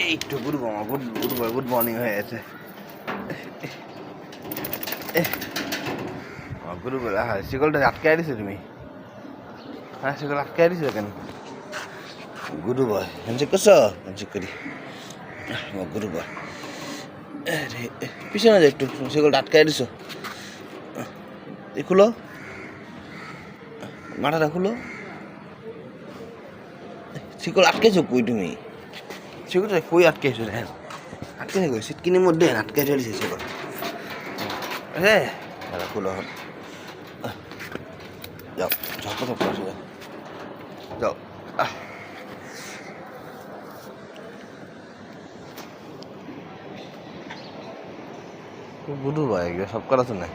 এই একটু good good morning হয়ে গেছে। গুরু বলে হ্যাঁ শিকলটা আটকে দিছো তুমি? হ্যাঁ শিকল আটকে দিছো কেন? গুরু বয় হ্যান্ডশেক করছো? হ্যান্ডশেক করি। গুরু বয় পিছনে যা একটু, শিকলটা আটকে দিছো। খুলো, মাথাটা খুলো। শিকল আটকেছো কই তুমি? শিকলটা কই আটকেছো? হ্যাঁ আটকে কই সিটকিনের মধ্যে আটকে চলেছে শিকল। হ্যাঁ খুলো হন, যাও ঝপ ঝপ আসে যাও যাও। গুরু ভাই সব করা তো নাই।